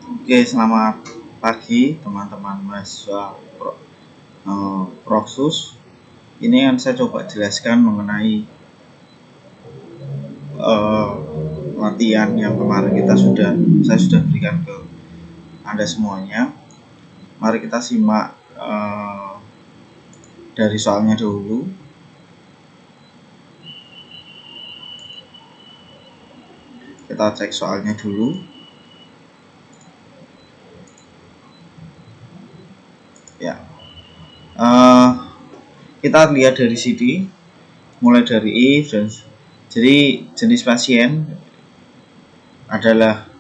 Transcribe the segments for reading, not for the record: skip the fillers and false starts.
Oke, selamat pagi teman-teman mahasiswa Proksus. Ini yang saya coba jelaskan mengenai latihan yang kemarin saya sudah berikan ke Anda semuanya. Mari kita simak dari soalnya dulu. Kita cek soalnya dulu. Ya, kita lihat dari sini, mulai dari if dan jadi jenis pasien adalah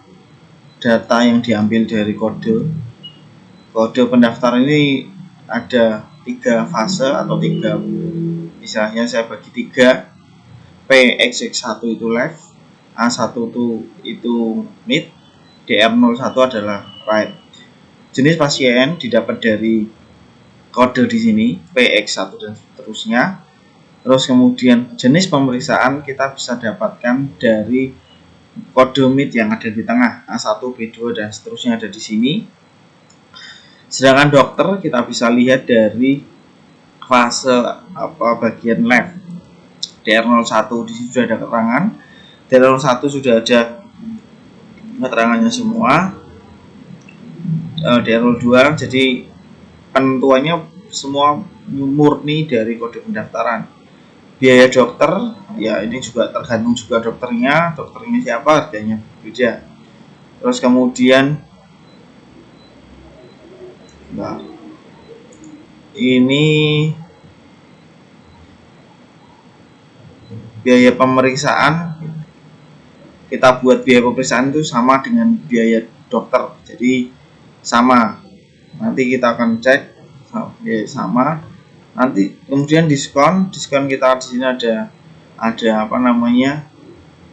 data yang diambil dari kode pendaftaran. Ini ada 3 fase atau 3, misalnya saya bagi 3. PXX1 itu left, A1 itu mid, DR01 adalah right. Jenis pasien didapat dari kode di sini PX1 dan seterusnya. Terus kemudian jenis pemeriksaan kita bisa dapatkan dari kode mid yang ada di tengah, A1, B2 dan seterusnya ada di sini. Sedangkan dokter kita bisa lihat dari fase bagian left, DR01 di sini sudah ada keterangan, DR01 sudah ada keterangannya semua. DR02 jadi penentuannya semua murni dari kode pendaftaran. Biaya dokter ya ini juga tergantung juga dokternya siapa, harganya beda. Terus kemudian ini biaya pemeriksaan, kita buat biaya pemeriksaan itu sama dengan biaya dokter, jadi sama. Nanti kita akan cek sama. Nanti kemudian diskon kita di sini ada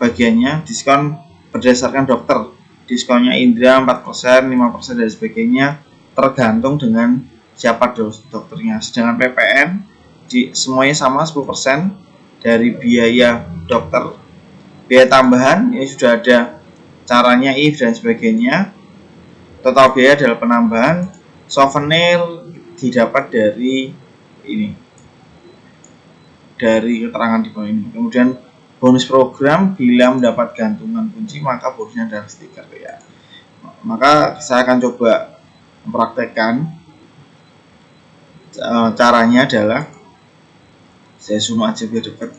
bagiannya diskon berdasarkan dokter. Diskonnya Indra 4%, 5% dan sebagainya, tergantung dengan siapa dokternya. Sedangkan PPN semuanya sama 10% dari biaya dokter. Biaya tambahan ini sudah ada caranya, if dan sebagainya. Total biaya adalah penambahan. Souvenir didapat dari ini, dari keterangan di bawah ini. Kemudian bonus program, bila mendapat gantungan kunci maka bonusnya adalah stiker ya. Maka saya akan coba mempraktekkan. Caranya adalah saya zoom aja biar dekat.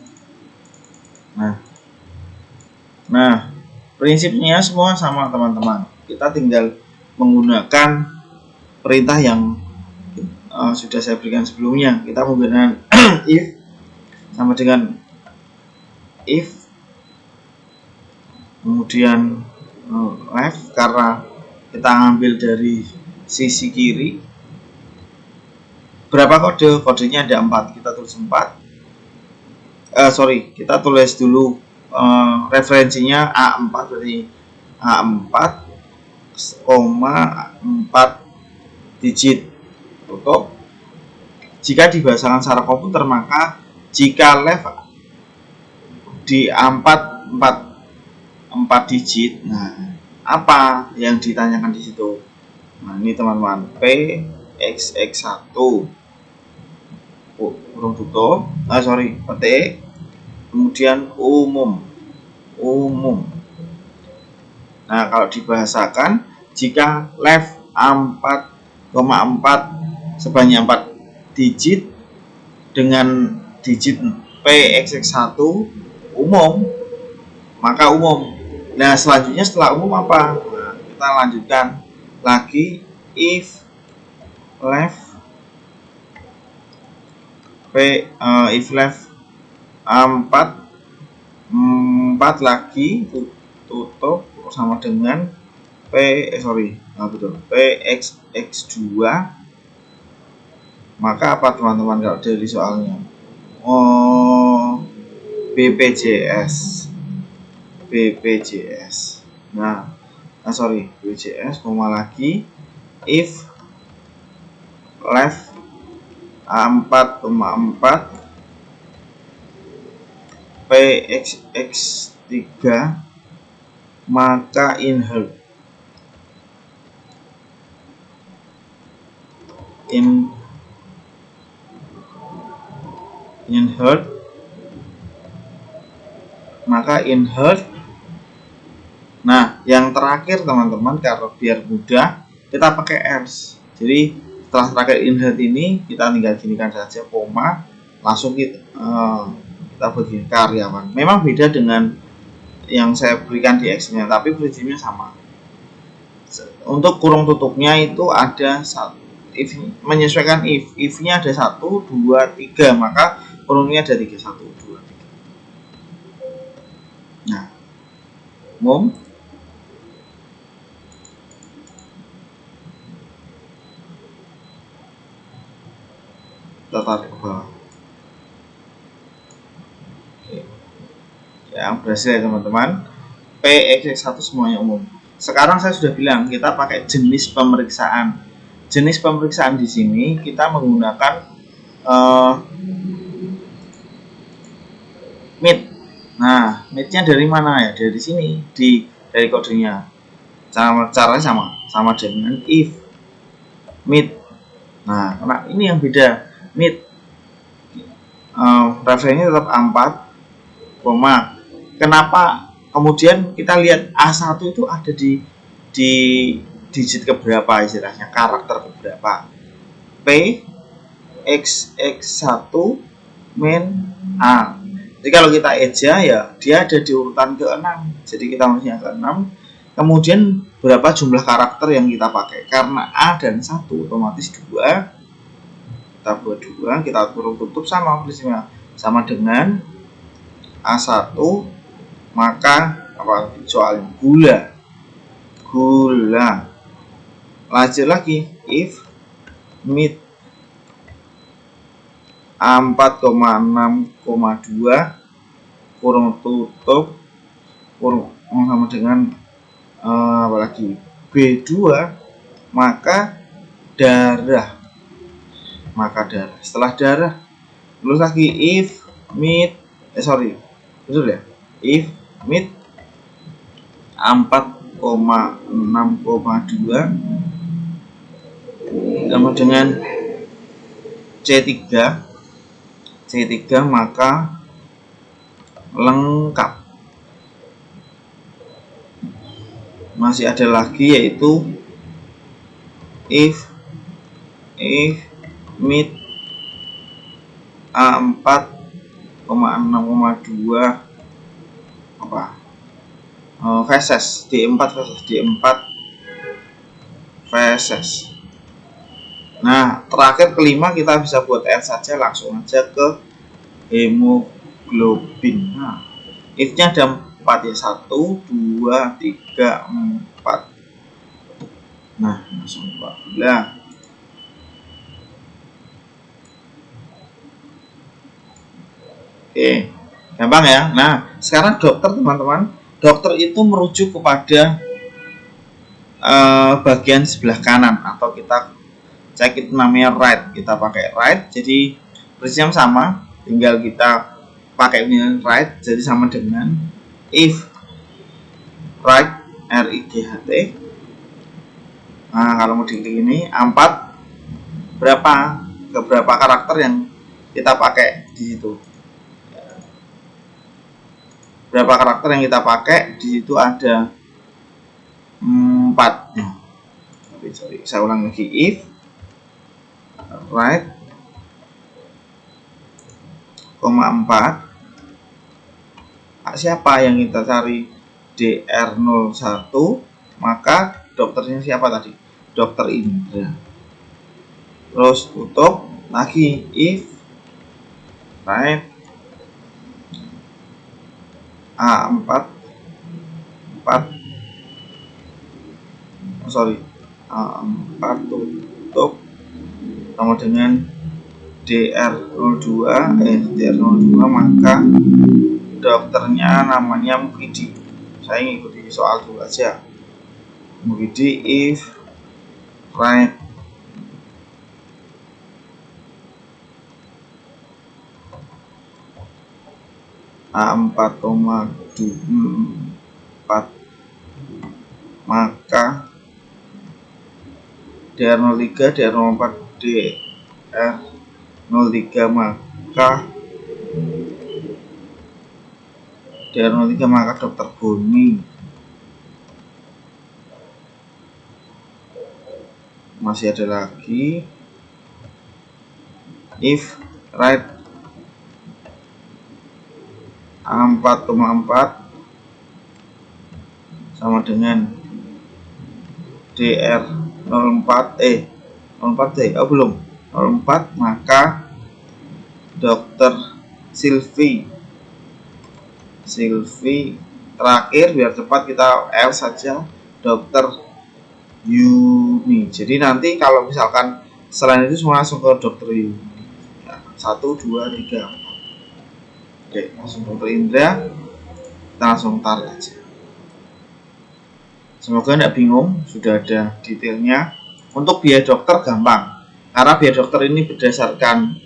Nah, prinsipnya semua sama teman-teman. Kita tinggal menggunakan perintah yang sudah saya berikan sebelumnya. Kita menggunakan if sama dengan if, kemudian left karena kita ambil dari sisi kiri. Berapa kode? Kodenya ada 4, kita tulis 4. Kita tulis dulu referensinya A4, berarti A4, 4 digit tutup. Jika dibahasakan secara komputer, maka jika left di 4 digit, nah apa yang ditanyakan di situ? Nah ini teman-teman, PXX1 kurung tutup, petik, kemudian umum. Nah kalau dibahasakan, jika left 4,4 sebanyak 4 digit dengan digit PXX1 umum, maka umum. Nah selanjutnya setelah umum apa? Nah, kita lanjutkan lagi, if left if left 4 lagi tutup sama dengan PXX2, maka apa teman-teman kalau dari soalnya? BPJS. Nah, BPJS, lagi if left 4,4 PXX3, maka in health. heart, maka in heart. Nah, yang terakhir teman-teman, karena biar mudah kita pakai else. Jadi setelah terakhir in heart ini kita tinggal ginikan saja koma, langsung kita bagi karyawan. Memang beda dengan yang saya berikan di X-nya, tapi prinsipnya sama. Untuk kurung tutupnya itu ada if, menyesuaikan if-nya ada 1, 2, 3, maka kurungnya ada 3, 1, 2, 3. Nah, kita tarik ke bawah. Oke. Yang berhasil ya teman-teman. PX1 semuanya umum. Sekarang saya sudah bilang kita pakai jenis pemeriksaan. Jenis pemeriksaan di sini kita menggunakan meet. Nah, meetnya dari mana ya? Dari sini, dari kodenya. Caranya sama dengan if meet. Nah, karena ini yang beda. Meet referensinya tetap A4, kenapa kemudian kita lihat A1 itu ada di digit keberapa, istilahnya karakter keberapa. P X1 min A. Jadi kalau kita eja ya dia ada di urutan ke-6. Jadi kita masuknya ke-6. Kemudian berapa jumlah karakter yang kita pakai? Karena A dan 1 otomatis 2. Kita buat 2, kita kurung tutup sama prinsipnya. Sama dengan A1, maka apa soalnya? Gula. Lanjut lagi, if meet A4,6,2 kurung tutup kurung sama dengan apalagi B2, maka darah. Setelah darah, terus lagi if meet betul ya, if meet 4,6,2 sama dengan C3 maka lengkap. Masih ada lagi yaitu if meet A4,6,2 feses D4 feses. Nah, terakhir kelima kita bisa buat R saja, langsung aja ke hemoglobin. Nah, if-nya ada 4 ya, 1, 2, 3, 4. Nah, langsung 14. Oke, gampang ya. Nah, sekarang dokter teman-teman, dokter itu merujuk kepada bagian sebelah kanan, atau kita cek itu namanya right. Kita pakai right, jadi prinsipnya sama, tinggal kita pakai ini right, jadi sama dengan if right RIGHT. Nah, kalau mau diklik ini A4 berapa karakter yang kita pakai di situ. Berapa karakter yang kita pakai di situ ada 4. Saya ulang lagi, if right, 4. Siapa yang kita cari? DR01, maka dokternya siapa tadi? Dokter Indra. Terus tutup lagi, if right A4 A4 tutup sama dengan DR02 maka dokternya namanya Mukidi. Saya ngikuti soal dulu aja. Mukidi if right A4,4 maka DR03, DR04, DR03 maka Dr. Boni. Masih ada lagi, if right A4,4 sama dengan DR04 belum 04, maka Dr. Silvi terakhir, biar cepat kita L saja, Dr. Yuni. Jadi nanti kalau misalkan selain itu semua langsung ke Dr. Yuni ya, 1, 2, 3, 4. Oke, langsung Dr. Indra, kita langsung tarik aja. Semoga tidak bingung, sudah ada detailnya. Untuk biaya dokter gampang, karena biaya dokter ini berdasarkan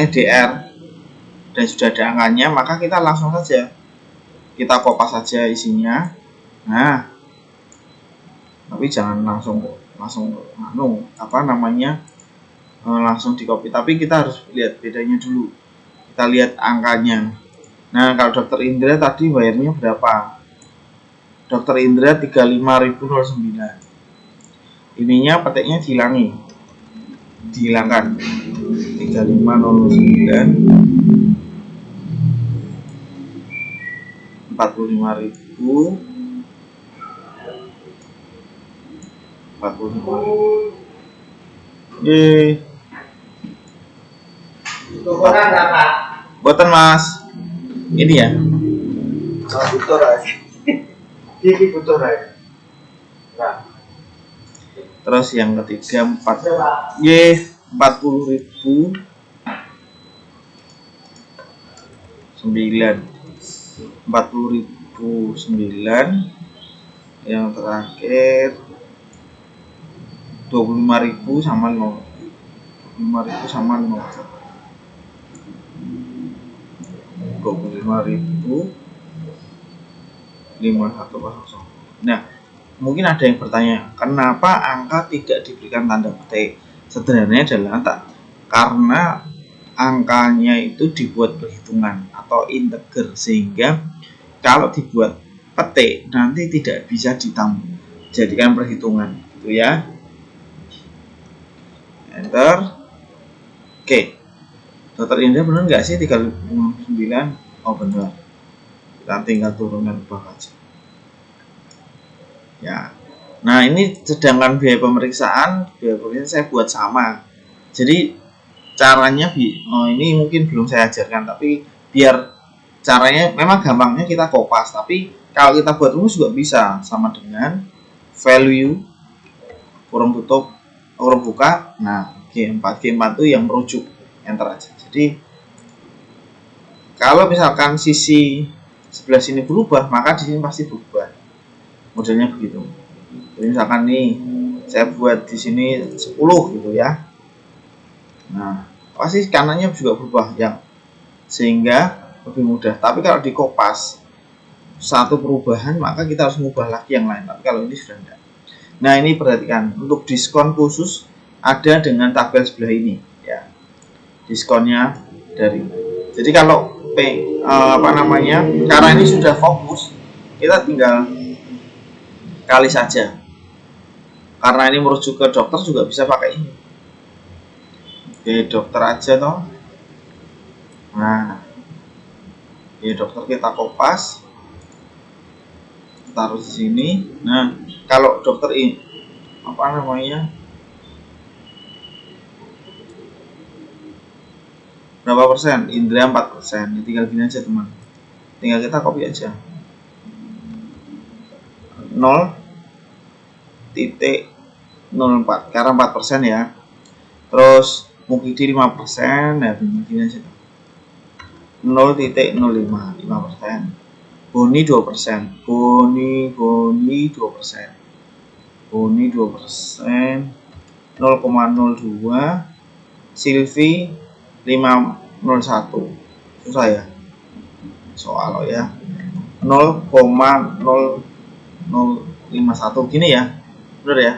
DR dan sudah ada angkanya, maka kita langsung saja kita kopas saja isinya. Nah, tapi jangan langsung langsung di copy, tapi kita harus lihat bedanya dulu, kita lihat angkanya. Nah, kalau Dr. Indra tadi bayarnya berapa? Dr. Indra 35.009. Ininya petiknya dihilangkan 35.009, 45.000, 45.000. Ukuran berapa? Buatan Mas. Ini ya. Butuh aja. Ini butuh aja. Nah. Terus yang ketiga 40.000 9. Yang terakhir 25.000 sama 0. 25.000 sama 0. 25.000 5100. Nah, mungkin ada yang bertanya, kenapa angka tidak diberikan tanda petik? Sederhananya adalah karena angkanya itu dibuat perhitungan atau integer, sehingga kalau dibuat petik nanti tidak bisa dijadikan perhitungan, gitu ya. Enter. Oke. Dr. Indra benar nggak sih 39? Oh benar. Kita tinggal turunkan bawah aja. Ya. Nah, ini sedangkan biaya pemeriksaan saya buat sama. Jadi caranya ini mungkin belum saya ajarkan, tapi biar caranya memang gampangnya kita kopas, tapi kalau kita buat rumus juga bisa, sama dengan value kurung tutup kurung buka. Nah, G4 itu yang merujuk, enter aja. Jadi kalau misalkan sisi sebelah sini berubah, maka di sini pasti berubah. Modelnya begitu. Jadi misalkan nih saya buat di sini 10 gitu ya. Nah, pasti kanannya juga berubah yang sehingga lebih mudah. Tapi kalau di kopas satu perubahan, maka kita harus mengubah lagi yang lain. Tapi kalau ini sudah tidak. Nah, ini perhatikan, untuk diskon khusus ada dengan tabel sebelah ini ya. Diskonnya dari. Jadi kalau karena ini sudah fokus, kita tinggal kali saja. Karena ini merujuk ke dokter juga bisa pakai ini. Oke, dokter aja toh. Nah, ya dokter kita kopas, taruh di sini. Nah, kalau dokter ini berapa persen? Indra 4%. Ya, tinggal gini aja teman. Tinggal kita copy aja. 0.04 karena 4% ya. Terus Mukidi 5%, ya begini aja. 0.05 5%. Boni 2%. Boni 2%. Boni 2%. 0,02. Silvi 501. Susah ya soal ya. 0,0051 gini ya, bener ya,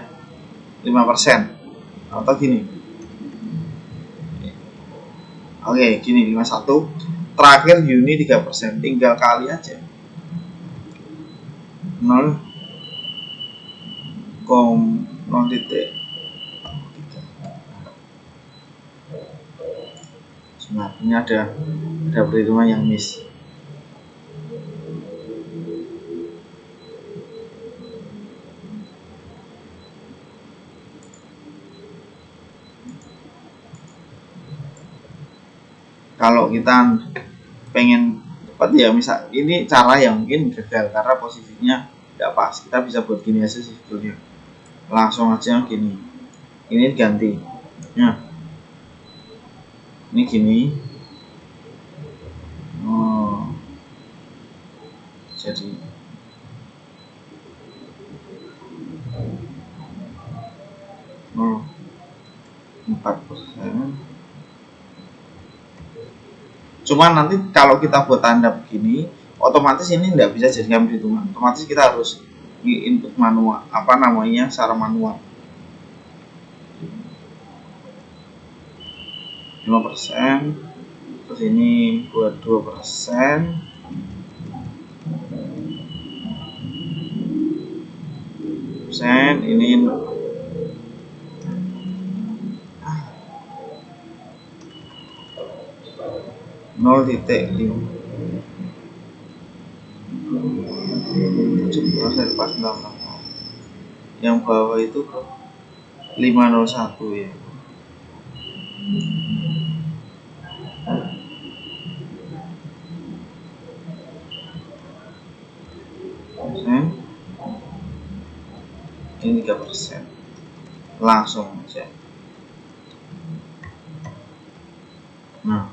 5% atau gini Oke, gini 51. Terakhir Juni 3%, tinggal kali aja. 0 titik. Nah, ini ada perhitungan yang miss. Kalau kita pengen cepat ya, misal ini cara yang mungkin gagal karena posisinya tidak pas. Kita bisa buat gini aja sih sebetulnya. Langsung aja gini. Ini ganti. Nah, ini gini. Oh, jadi 4%. Cuman nanti kalau kita buat tanda begini, otomatis ini tidak bisa jadikan perhitungan. Otomatis kita harus input manual, secara manual. 5%, terus ini buat 2%. Ini 0,5. Pas yang bawah itu 501 ya. Ini 3%. Langsung aja. Nah,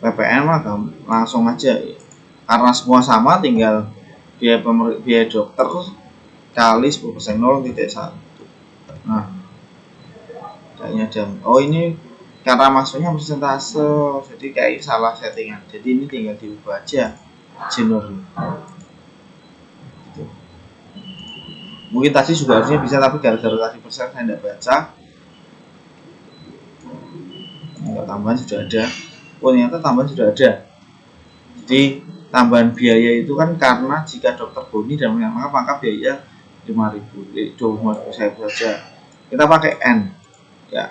PPN mah langsung aja ya. Karena semua sama, tinggal biaya dokter kali 10%, 0,1. Nah, oh ini karena maksudnya persentase, jadi kayak salah settingan. Jadi ini tinggal diubah aja general. Mungkin tadi juga harusnya bisa, tapi gara-gara tadi persen saya tidak baca. Enggak, tambahan sudah ada. Oh, ternyata tambahan sudah ada. Jadi tambahan biaya itu kan karena jika dokter Boni dan maka biaya 5.000, 25.000 saja. Kita pakai N ya.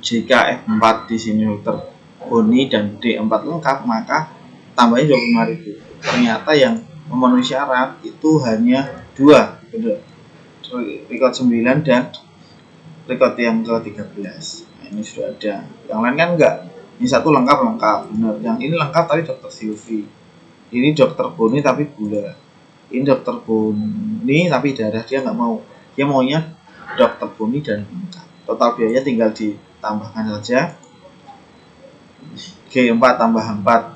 Jika F4 di sini dokter Boni dan D4 lengkap, maka tambahnya 25.000. Ternyata yang memenuhi syarat itu hanya 2, benar. Record 9 dan record yang ke-13. Nah, ini sudah ada. Yang lain kan enggak. Ini satu lengkap, benar. Yang ini lengkap tapi dokter Silvi. Ini dokter Boni tapi gula. Ini dokter Boni tapi darah, dia nggak mau. Dia maunya dokter Boni dan lengkap. Total biaya tinggal ditambahkan saja. G4 tambah 4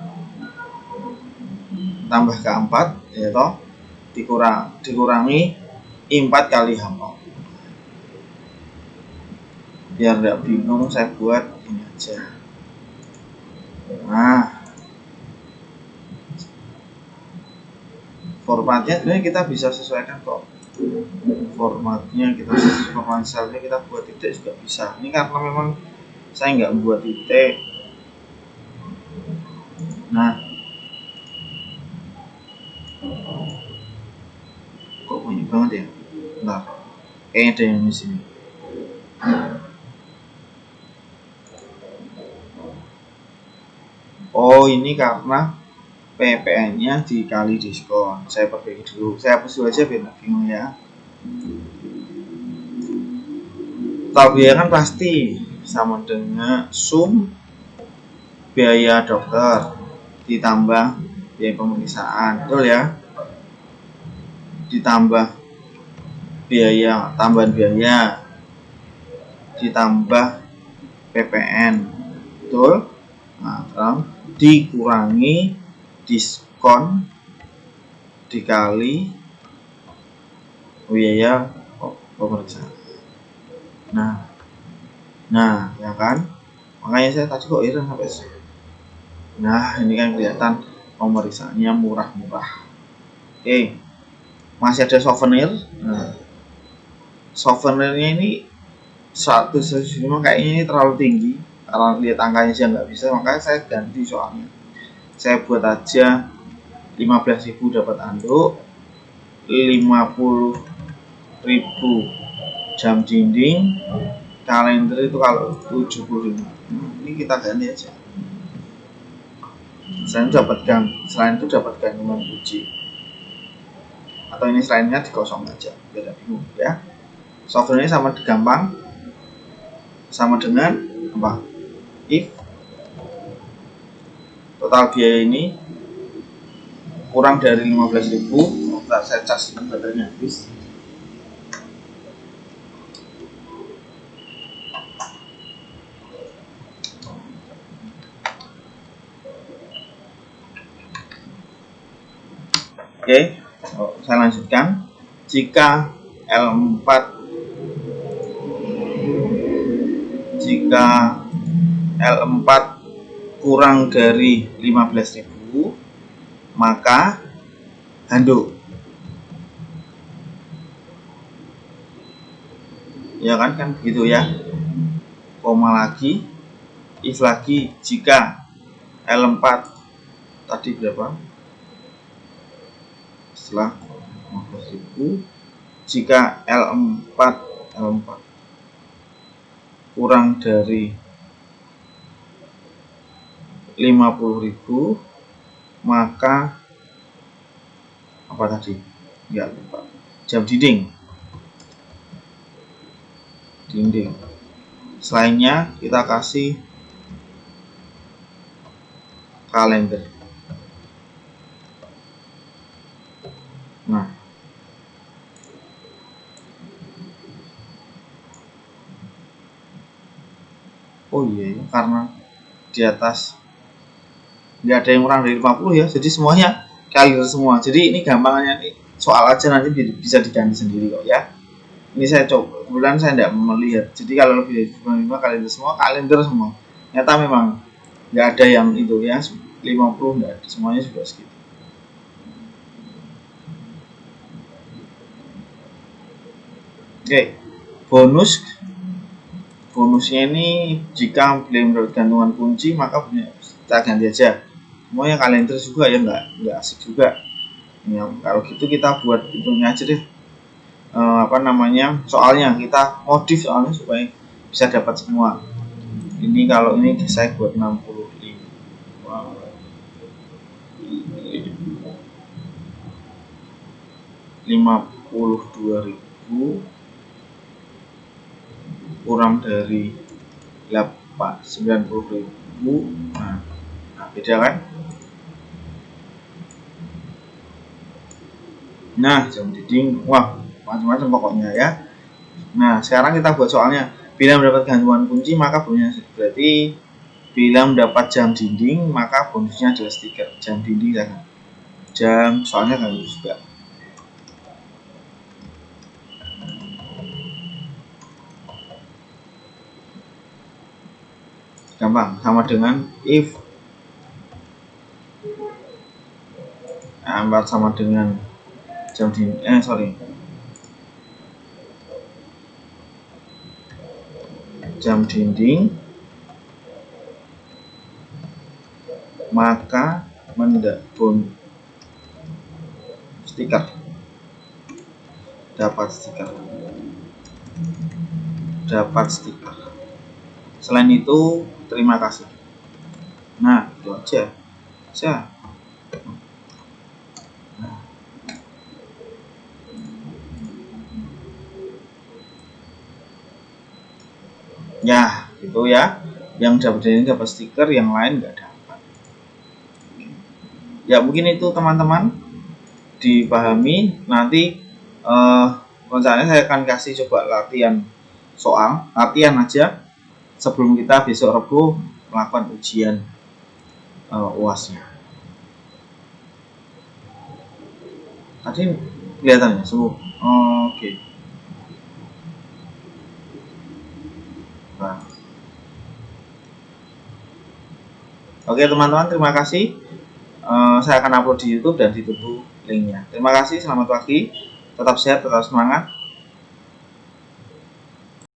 tambah ke 4 ya toh, dikurangi I4 kali H0. Biar tidak bingung, saya buat ini aja. Nah, formatnya sebenarnya kita bisa sesuaikan kok. Format selnya kita buat titik juga bisa. Ini karena memang saya nggak buat titik. Nah, kok banyak banget ya? Bentar, kayaknya ada yang di sini. Oh, ini karena PPN-nya dikali diskon. Saya perbaiki dulu. Saya hapus dulu aja biar bingung ya. Total biaya kan pasti sama dengan sum biaya dokter ditambah biaya pemeriksaan, betul ya? Ditambah tambahan biaya ditambah PPN, betul? Nah, terus dikurangi diskon dikali biaya pemeriksaan. Nah, ya kan? Makanya saya tadi kok heran sampai sini. Nah, ini kan kelihatan pemeriksaannya murah-murah. Oke, masih ada souvenir. Nah, souvenirnya ini 105 kayaknya ini terlalu tinggi karena lihat angkanya aja nggak bisa, makanya saya ganti soalnya. Saya buat aja 15.000 dapat anduk, 50.000 jam dinding, kalender itu kalau 75. Ini kita ganti aja. Selain itu dapat gantungan kunci. Atau ini selainnya dikosong aja, biar bingung ya. Softwarenya sama gampang, sama dengan apa? If total biaya ini kurang dari 15.000, saya cas ini baterainya habis. Oke, saya lanjutkan. Jika L4 kurang dari 15.000, maka handuk. Ya kan begitu ya. Koma lagi, if lagi, jika L4 tadi berapa? Setelah 15.000, jika L4 kurang dari 50.000, maka apa tadi? Ya lupa. Jam dinding. Selainnya kita kasih kalender. Nah, oh iya, karena di atas nggak ada yang kurang dari 50 ya, jadi semuanya kalender semua. Jadi ini gampangnya nih, soal aja nanti bisa diganti sendiri kok ya. Ini saya coba, kebetulan saya tidak melihat. Jadi kalau lebih dari 25 kalender semua. Nyata memang nggak ada yang itu ya, 50 nggak ada, semuanya sudah segitu. Oke, bonusnya ini jika beliau mendapat gantungan kunci, maka kita ganti aja. Semuanya kalender juga ya, nggak asik juga. Ya, kalau gitu kita buat itunya aja deh. Soalnya kita modif soalnya supaya bisa dapat semua. Ini kalau ini saya buat 52.000 kurang dari 90.000. Nah, beda kan? Nah, jam dinding, wah macam-macam pokoknya ya. Nah, sekarang kita buat soalnya. Bila mendapat gantungan kunci, maka bonusnya berarti bila mendapat jam dinding, maka bonusnya adalah stiker jam dinding ya kan. Jam soalnya kan juga. Gampang, sama dengan if L4 sama dengan jam dinding, jam dinding, maka mendapun stiker, dapat stiker. Selain itu terima kasih. Nah, itu aja. Ya, gitu ya. Yang dapat ini dapat stiker, yang lain nggak dapat. Ya, mungkin itu teman-teman dipahami. Nanti rencananya saya akan kasih coba latihan aja sebelum kita besok Rabu melakukan ujian UASnya. Tadi kelihatannya semua. Oke. Nah. Oke teman-teman, terima kasih. Saya akan upload di YouTube dan ditunggu linknya. Terima kasih, selamat pagi, tetap sehat, tetap semangat.